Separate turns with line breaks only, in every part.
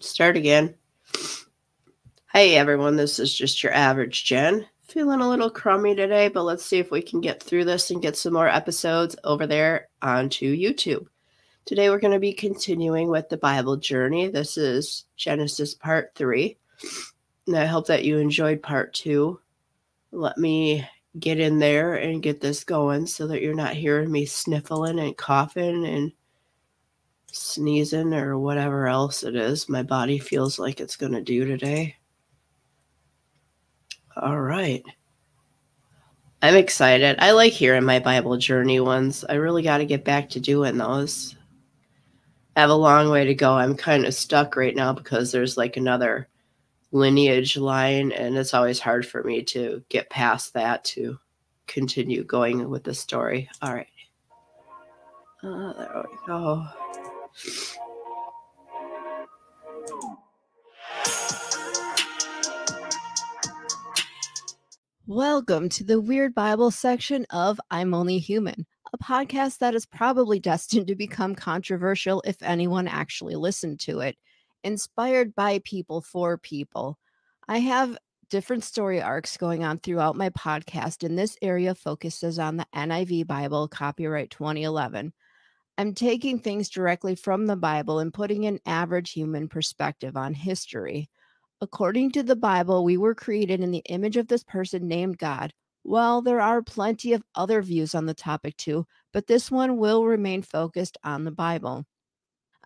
Start again. Hey everyone, this is just your average Jen. Feeling a little crummy today, but let's see if we can get through this and get some more episodes over there onto YouTube. Today we're going to be continuing with the Bible journey. This is Genesis part 3, and I hope that you enjoyed part 2. Let me get in there and get this going so that you're not hearing me sniffling and coughing and sneezing or whatever else it is my body feels like it's going to do today. All right. I'm excited. I like hearing my Bible journey ones. I really got to get back to doing those. I have a long way to go. I'm kind of stuck right now because there's like another lineage line, and it's always hard for me to get past that to continue going with the story. All right. There we go.
Welcome to the Weird Bible section of I'm Only Human, a podcast that is probably destined to become controversial if anyone actually listened to it. Inspired by people for people. I have different story arcs going on throughout my podcast, and this area focuses on the NIV Bible, copyright 2011. I'm taking things directly from the Bible and putting an average human perspective on history. According to the Bible, we were created in the image of this person named God. Well, there are plenty of other views on the topic too, but this one will remain focused on the Bible.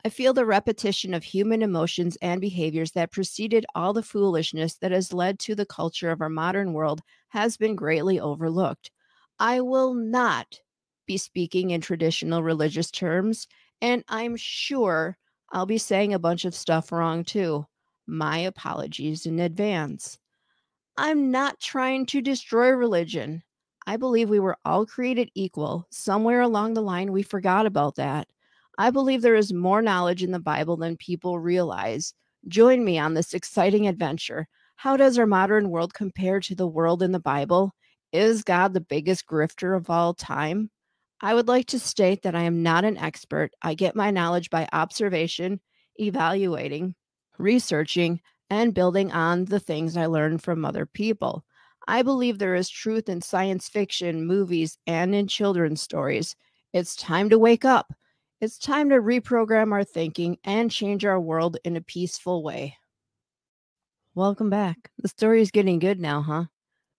I feel the repetition of human emotions and behaviors that preceded all the foolishness that has led to the culture of our modern world has been greatly overlooked. I will not be speaking in traditional religious terms, and I'm sure I'll be saying a bunch of stuff wrong too. My apologies in advance. I'm not trying to destroy religion. I believe we were all created equal. Somewhere along the line, we forgot about that. I believe there is more knowledge in the Bible than people realize. Join me on this exciting adventure. How does our modern world compare to the world in the Bible? Is God the biggest grifter of all time? I would like to state that I am not an expert. I get my knowledge by observation, evaluating, researching, and building on the things I learned from other people. I believe there is truth in science fiction, movies, and in children's stories. It's time to wake up. It's time to reprogram our thinking and change our world in a peaceful way. Welcome back. The story is getting good now, huh?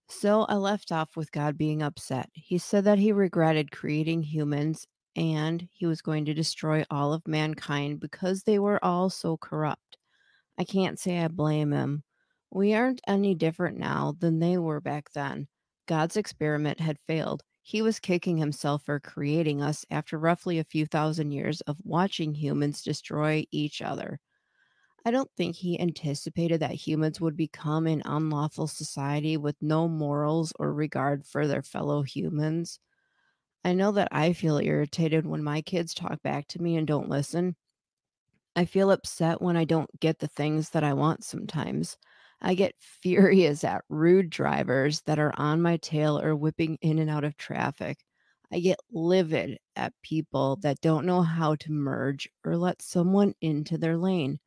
So I left off with God being upset. He said that he regretted creating humans and he was going to destroy all of mankind because they were all so corrupt. I can't say I blame him. We aren't any different now than they were back then. God's experiment had failed. He was kicking himself for creating us after roughly a few thousand years of watching humans destroy each other. I don't think he anticipated that humans would become an unlawful society with no morals or regard for their fellow humans. I know that I feel irritated when my kids talk back to me and don't listen. I feel upset when I don't get the things that I want sometimes. I get furious at rude drivers that are on my tail or whipping in and out of traffic. I get livid at people that don't know how to merge or let someone into their lane.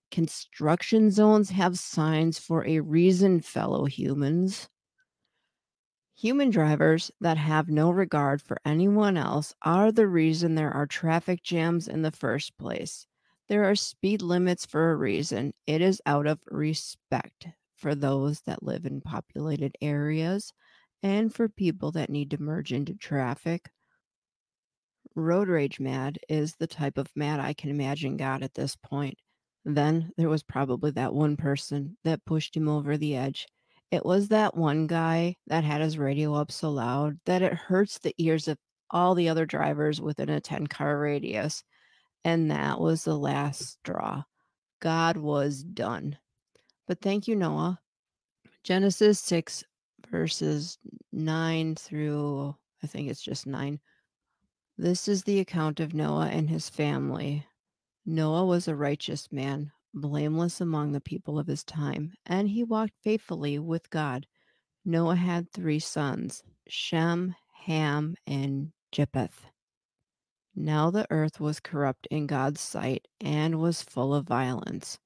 Construction zones have signs for a reason, fellow humans. Human drivers that have no regard for anyone else are the reason there are traffic jams in the first place. There are speed limits for a reason. It is out of respect for those that live in populated areas and for people that need to merge into traffic. Road rage mad is the type of mad I can imagine God at this point. Then there was probably that one person that pushed him over the edge. It was that one guy that had his radio up so loud that it hurts the ears of all the other drivers within a 10-car radius. And that was the last straw. God was done. But thank you, Noah. Genesis 6, verses 9 through, I think it's just 9. This is the account of Noah and his family. Noah was a righteous man, blameless among the people of his time, and he walked faithfully with God. Noah had 3 sons, Shem, Ham, and Japheth. Now the earth was corrupt in God's sight and was full of violence.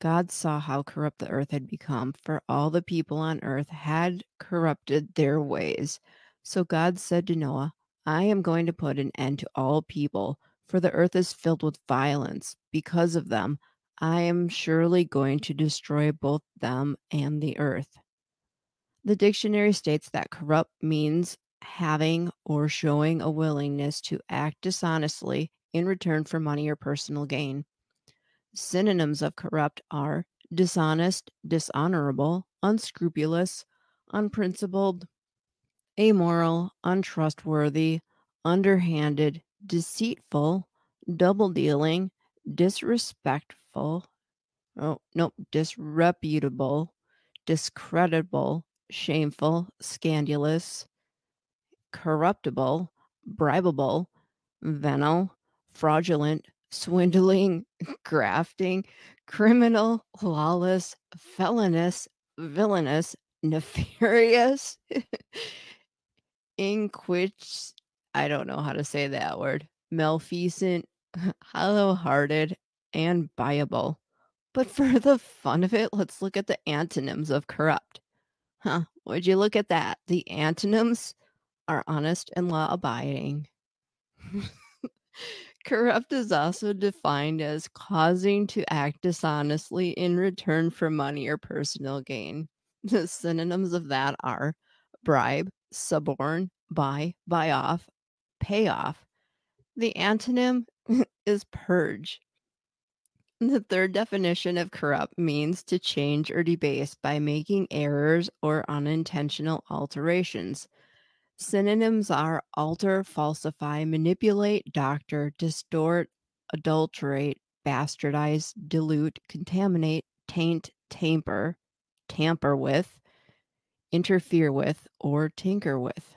God saw how corrupt the earth had become, for all the people on earth had corrupted their ways. So God said to Noah, I am going to put an end to all people, for the earth is filled with violence. Because of them, I am surely going to destroy both them and the earth. The dictionary states that corrupt means having or showing a willingness to act dishonestly in return for money or personal gain. Synonyms of corrupt are dishonest, dishonorable, unscrupulous, unprincipled, amoral, untrustworthy, underhanded, deceitful, double dealing, disrespectful, oh, no, disreputable, discreditable, shameful, scandalous, corruptible, bribable, venal, fraudulent, swindling, grafting, criminal, lawless, felonious, villainous, nefarious, inquich, I don't know how to say that word, malfeasant, hollow-hearted, and buyable. But for the fun of it, let's look at the antonyms of corrupt. Huh, would you look at that? The antonyms are honest and law-abiding. Corrupt is also defined as causing to act dishonestly in return for money or personal gain. The synonyms of that are bribe, suborn, buy off, pay off. The antonym is purge. The third definition of corrupt means to change or debase by making errors or unintentional alterations. Synonyms are alter, falsify, manipulate, doctor, distort, adulterate, bastardize, dilute, contaminate, taint, tamper with, interfere with, or tinker with.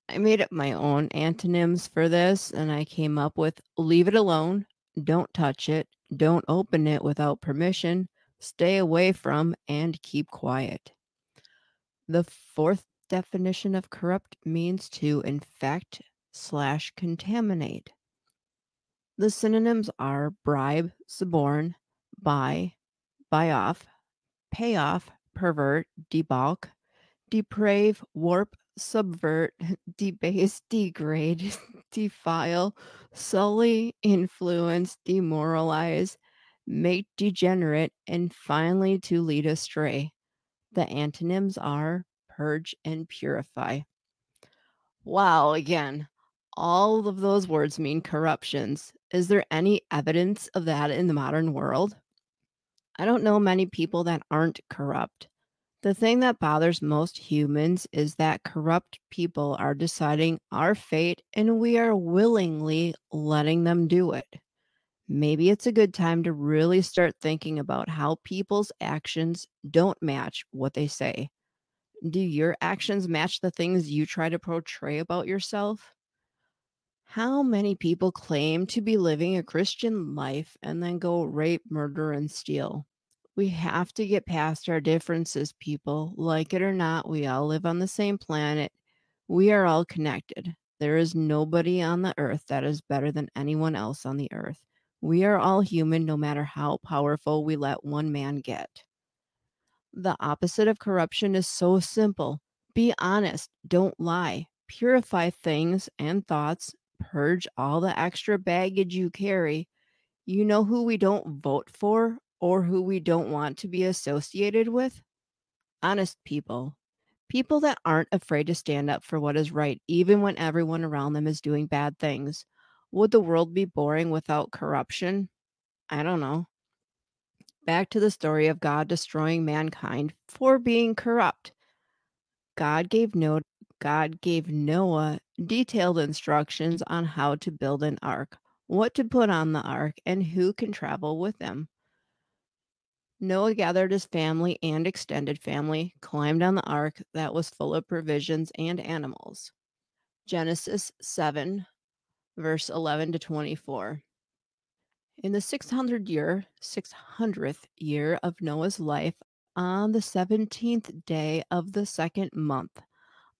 I made up my own antonyms for this and I came up with leave it alone, don't touch it, don't open it without permission, stay away from, and keep quiet. The fourth definition of corrupt means to infect/contaminate. The synonyms are bribe, suborn, buy off, pay off, pervert, debauch, deprave, warp, subvert, debase, degrade, defile, sully, influence, demoralize, make degenerate, and finally to lead astray. The antonyms are purge and purify. Wow, again, all of those words mean corruptions. Is there any evidence of that in the modern world? I don't know many people that aren't corrupt. The thing that bothers most humans is that corrupt people are deciding our fate and we are willingly letting them do it. Maybe it's a good time to really start thinking about how people's actions don't match what they say. Do your actions match the things you try to portray about yourself? How many people claim to be living a Christian life and then go rape, murder, and steal? We have to get past our differences, people. Like it or not, we all live on the same planet. We are all connected. There is nobody on the earth that is better than anyone else on the earth. We are all human, no matter how powerful we let one man get. The opposite of corruption is so simple. Be honest, don't lie, purify things and thoughts, purge all the extra baggage you carry. You know who we don't vote for or who we don't want to be associated with? Honest people. People that aren't afraid to stand up for what is right, even when everyone around them is doing bad things. Would the world be boring without corruption? I don't know. Back to the story of God destroying mankind for being corrupt. God gave Noah detailed instructions on how to build an ark, what to put on the ark, and who can travel with him. Noah gathered his family and extended family, climbed on the ark that was full of provisions and animals. Genesis 7, verse 11 to 24. In the 600th year of Noah's life, on the 17th day of the second month,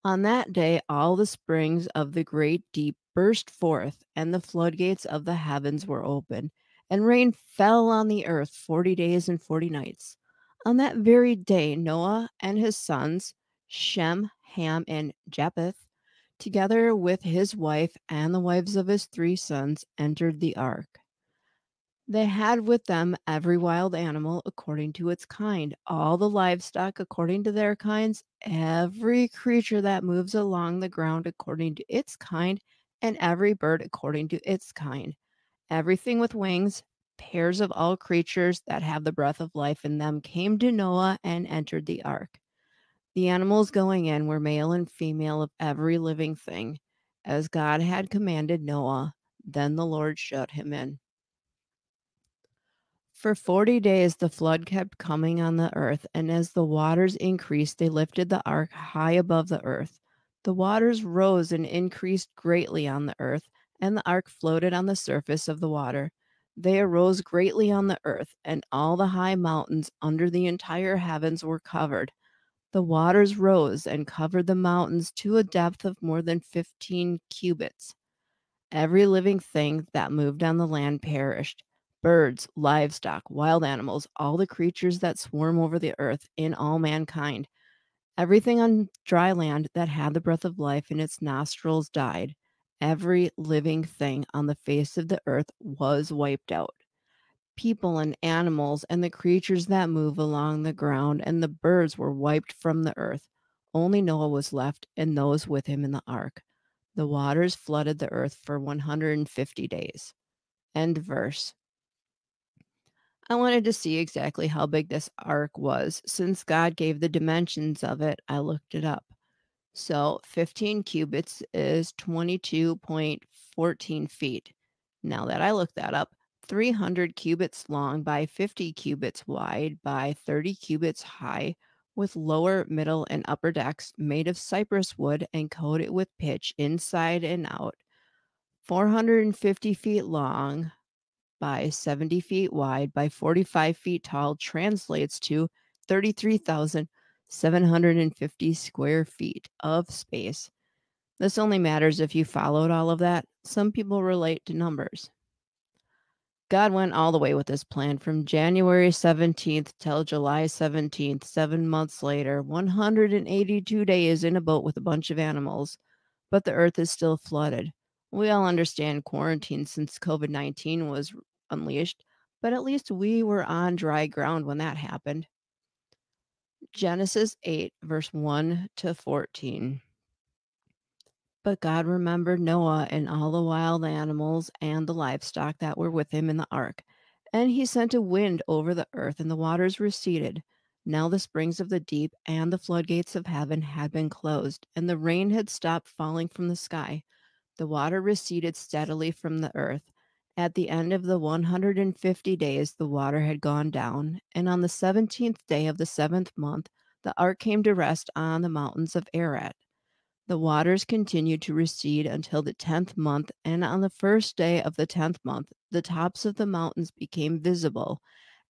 on that day all the springs of the great deep burst forth, and the floodgates of the heavens were open, and rain fell on the earth 40 days and 40 nights. On that very day, Noah and his sons, Shem, Ham, and Japheth, together with his wife and the wives of his 3 sons, entered the ark. They had with them every wild animal according to its kind, all the livestock according to their kinds, every creature that moves along the ground according to its kind, and every bird according to its kind. Everything with wings, pairs of all creatures that have the breath of life in them, came to Noah and entered the ark. The animals going in were male and female of every living thing, as God had commanded Noah. Then the Lord shut him in. For 40 days the flood kept coming on the earth, and as the waters increased, they lifted the ark high above the earth. The waters rose and increased greatly on the earth, and the ark floated on the surface of the water. They arose greatly on the earth, and all the high mountains under the entire heavens were covered. The waters rose and covered the mountains to a depth of more than 15 cubits. Every living thing that moved on the land perished: birds, livestock, wild animals, all the creatures that swarm over the earth, in all mankind. Everything on dry land that had the breath of life in its nostrils died. Every living thing on the face of the earth was wiped out. People and animals and the creatures that move along the ground and the birds were wiped from the earth. Only Noah was left and those with him in the ark. The waters flooded the earth for 150 days. End verse. I wanted to see exactly how big this ark was. Since God gave the dimensions of it, I looked it up. So 15 cubits is 22.14 feet. Now that I looked that up, 300 cubits long by 50 cubits wide by 30 cubits high, with lower, middle, and upper decks made of cypress wood and coated with pitch inside and out. 450 feet long by 70 feet wide by 45 feet tall translates to 33,750 square feet of space. This only matters if you followed all of that. Some people relate to numbers. God went all the way with this plan from January 17th till July 17th, 7 months later, 182 days in a boat with a bunch of animals. But the earth is still flooded. We all understand quarantine since COVID-19 was unleashed, but at least we were on dry ground when that happened. Genesis 8, verse 1 to 14. But God remembered Noah and all the wild animals and the livestock that were with him in the ark. And he sent a wind over the earth, and the waters receded. Now the springs of the deep and the floodgates of heaven had been closed, and the rain had stopped falling from the sky. The water receded steadily from the earth. At the end of the 150 days, the water had gone down, and on the 17th day of the 7th month, the ark came to rest on the mountains of Ararat. The waters continued to recede until the 10th month, and on the first day of the 10th month, the tops of the mountains became visible.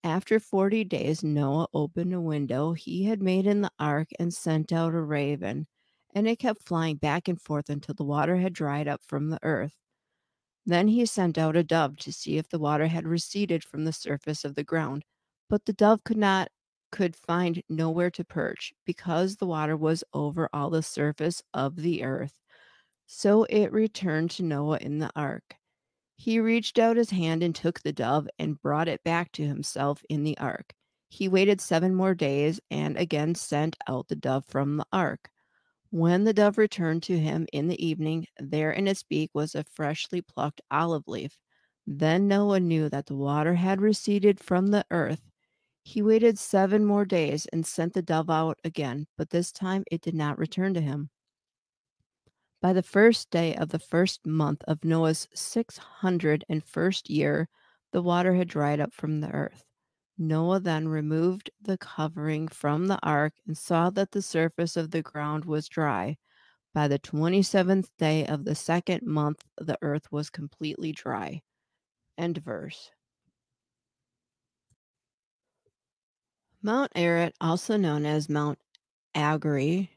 After 40 days, Noah opened a window he had made in the ark and sent out a raven, and it kept flying back and forth until the water had dried up from the earth. Then he sent out a dove to see if the water had receded from the surface of the ground, but the dove could find nowhere to perch, because the water was over all the surface of the earth. So it returned to Noah in the ark. He reached out his hand and took the dove and brought it back to himself in the ark. He waited 7 more days and again sent out the dove from the ark. When the dove returned to him in the evening, there in its beak was a freshly plucked olive leaf. Then Noah knew that the water had receded from the earth. He waited 7 more days and sent the dove out again, but this time it did not return to him. By the first day of the first month of Noah's 601st year, the water had dried up from the earth. Noah then removed the covering from the ark and saw that the surface of the ground was dry. By the 27th day of the second month, the earth was completely dry. End verse. Mount Ararat, also known as Mount Agri,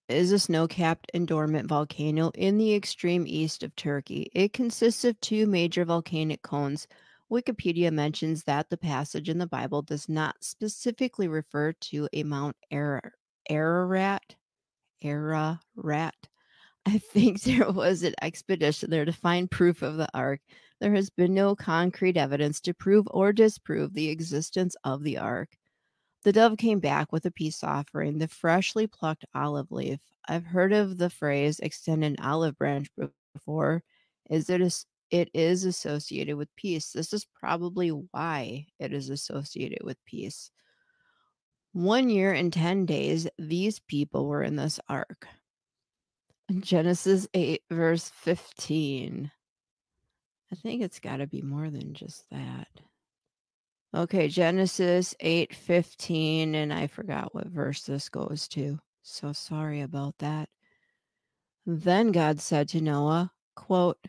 is a snow-capped and dormant volcano in the extreme east of Turkey. It consists of two major volcanic cones. Wikipedia mentions that the passage in the Bible does not specifically refer to a Mount Ararat. Ararat. I think there was an expedition there to find proof of the ark. There has been no concrete evidence to prove or disprove the existence of the ark. The dove came back with a peace offering, the freshly plucked olive leaf. I've heard of the phrase extend an olive branch before. It is associated with peace. This is probably why it is associated with peace. 1 year and 10 days, these people were in this ark. Genesis 8, verse 15. I think it's got to be more than just that. Okay, Genesis 8:15, and I forgot what verse this goes to. So sorry about that. Then God said to Noah, quote,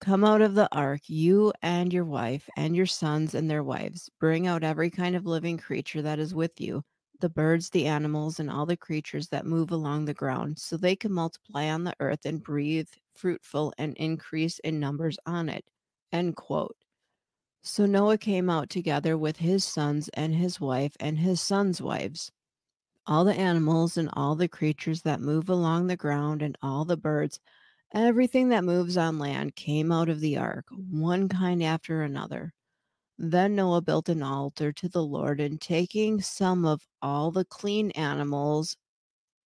"Come out of the ark, you and your wife and your sons and their wives. Bring out every kind of living creature that is with you, the birds, the animals, and all the creatures that move along the ground, so they can multiply on the earth and breathe fruitful and increase in numbers on it." End quote. So Noah came out together with his sons and his wife and his sons' wives. All the animals and all the creatures that move along the ground and all the birds, everything that moves on land came out of the ark, one kind after another. Then Noah built an altar to the Lord, and taking some of all the clean animals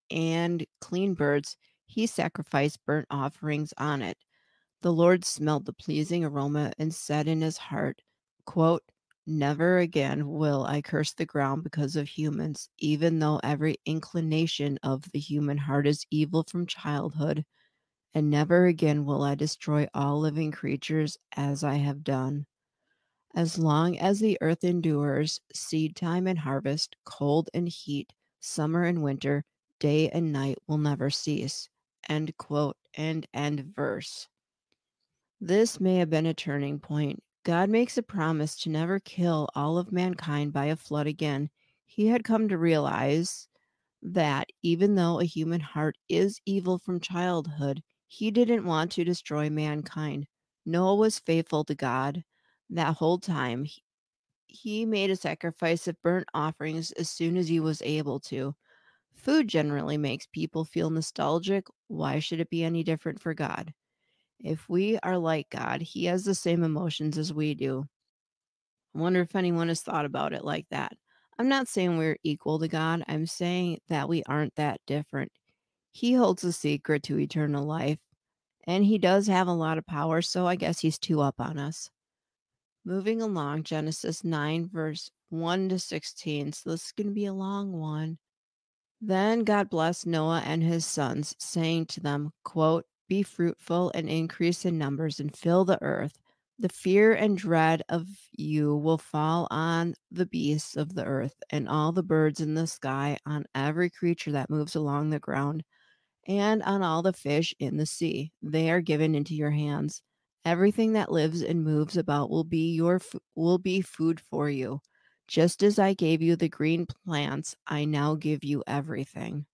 and clean birds, he sacrificed burnt offerings on it. The Lord smelled the pleasing aroma and said in his heart, quote, "Never again will I curse the ground because of humans, even though every inclination of the human heart is evil from childhood. And never again will I destroy all living creatures as I have done. As long as the earth endures, seed time and harvest, cold and heat, summer and winter, day and night will never cease." End quote and end verse. This may have been a turning point. God makes a promise to never kill all of mankind by a flood again. He had come to realize that even though a human heart is evil from childhood, he didn't want to destroy mankind. Noah was faithful to God that whole time. He made a sacrifice of burnt offerings as soon as he was able to. Food generally makes people feel nostalgic. Why should it be any different for God? If we are like God, he has the same emotions as we do. I wonder if anyone has thought about it like that. I'm not saying we're equal to God. I'm saying that we aren't that different. He holds the secret to eternal life, and he does have a lot of power, so I guess he's too up on us. Moving along, Genesis 9, verse 1 to 16. So this is going to be a long one. Then God blessed Noah and his sons, saying to them, quote, "Be fruitful and increase in numbers and fill the earth. The fear and dread of you will fall on the beasts of the earth and all the birds in the sky, on every creature that moves along the ground, and on all the fish in the sea. They are given into your hands. Everything that lives and moves about will be food for you. Just as I gave you the green plants, I now give you everything.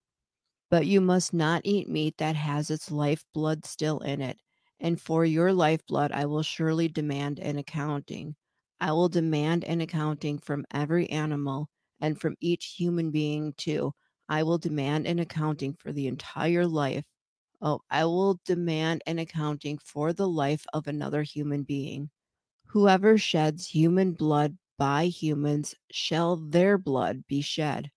But you must not eat meat that has its lifeblood still in it. And for your lifeblood, I will surely demand an accounting. I will demand an accounting from every animal and from each human being, too. I will demand an accounting for the entire life. Oh, I will demand an accounting for the life of another human being. Whoever sheds human blood by humans shall their blood be shed.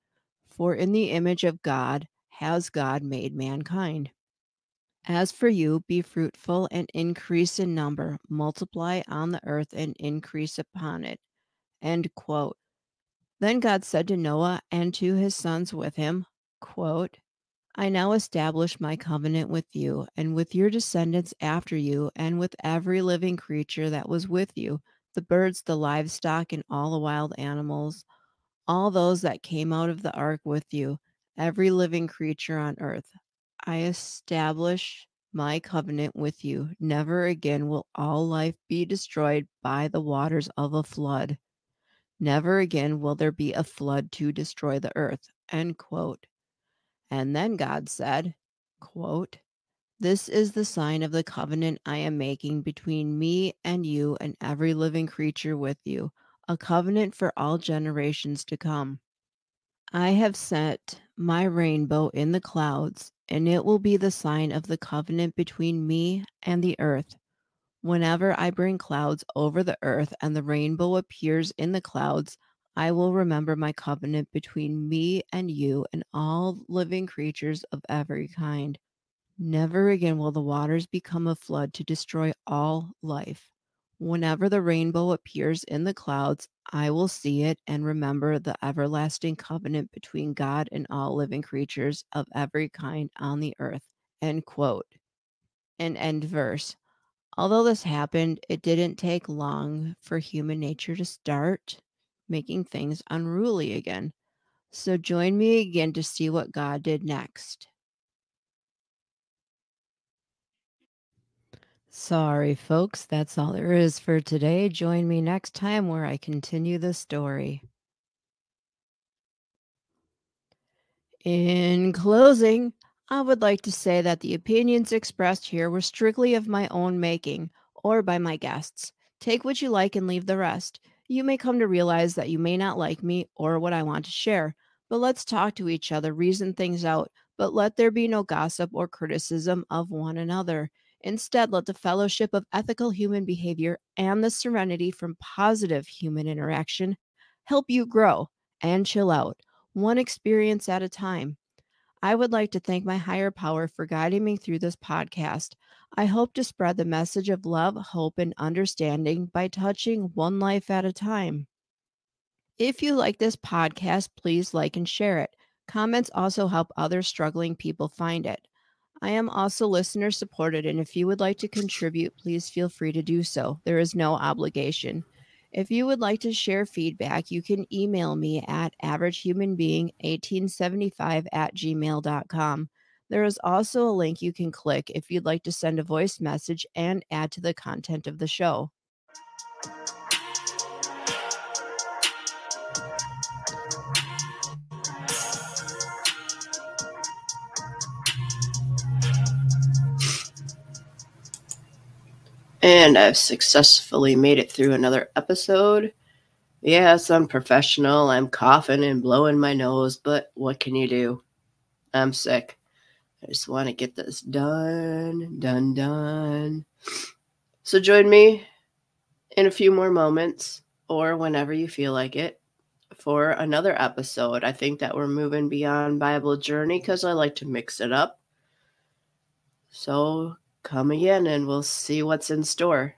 For in the image of God has God made mankind. As for you, be fruitful and increase in number, multiply on the earth and increase upon it." End quote. Then God said to Noah and to his sons with him, quote, "I now establish my covenant with you and with your descendants after you and with every living creature that was with you, the birds, the livestock, and all the wild animals, all those that came out of the ark with you, every living creature on earth. I establish my covenant with you. Never again will all life be destroyed by the waters of a flood. Never again will there be a flood to destroy the earth." End quote. And then God said, quote, "This is the sign of the covenant I am making between me and you and every living creature with you, a covenant for all generations to come. I have set my rainbow in the clouds, and it will be the sign of the covenant between me and the earth. Whenever I bring clouds over the earth and the rainbow appears in the clouds, I will remember my covenant between me and you and all living creatures of every kind. Never again will the waters become a flood to destroy all life. Whenever the rainbow appears in the clouds, I will see it and remember the everlasting covenant between God and all living creatures of every kind on the earth." End quote. And end verse. Although this happened, it didn't take long for human nature to start making things unruly again. So join me again to see what God did next. Sorry, folks, that's all there is for today. Join me next time where I continue the story. In closing, I would like to say that the opinions expressed here were strictly of my own making or by my guests. Take what you like and leave the rest. You may come to realize that you may not like me or what I want to share, but let's talk to each other, reason things out, but let there be no gossip or criticism of one another. Instead, let the fellowship of ethical human behavior and the serenity from positive human interaction help you grow and chill out, one experience at a time. I would like to thank my higher power for guiding me through this podcast. I hope to spread the message of love, hope, and understanding by touching one life at a time. If you like this podcast, please like and share it. Comments also help other struggling people find it. I am also listener supported, and if you would like to contribute, please feel free to do so. There is no obligation. If you would like to share feedback, you can email me at averagehumanbeing1875@gmail.com. There is also a link you can click if you'd like to send a voice message and add to the content of the show.
And I've successfully made it through another episode. Yeah, it's unprofessional. I'm coughing and blowing my nose, but what can you do? I'm sick. I just want to get this done. So join me in a few more moments or whenever you feel like it for another episode. I think that we're moving beyond Bible journey because I like to mix it up. So come again and we'll see what's in store.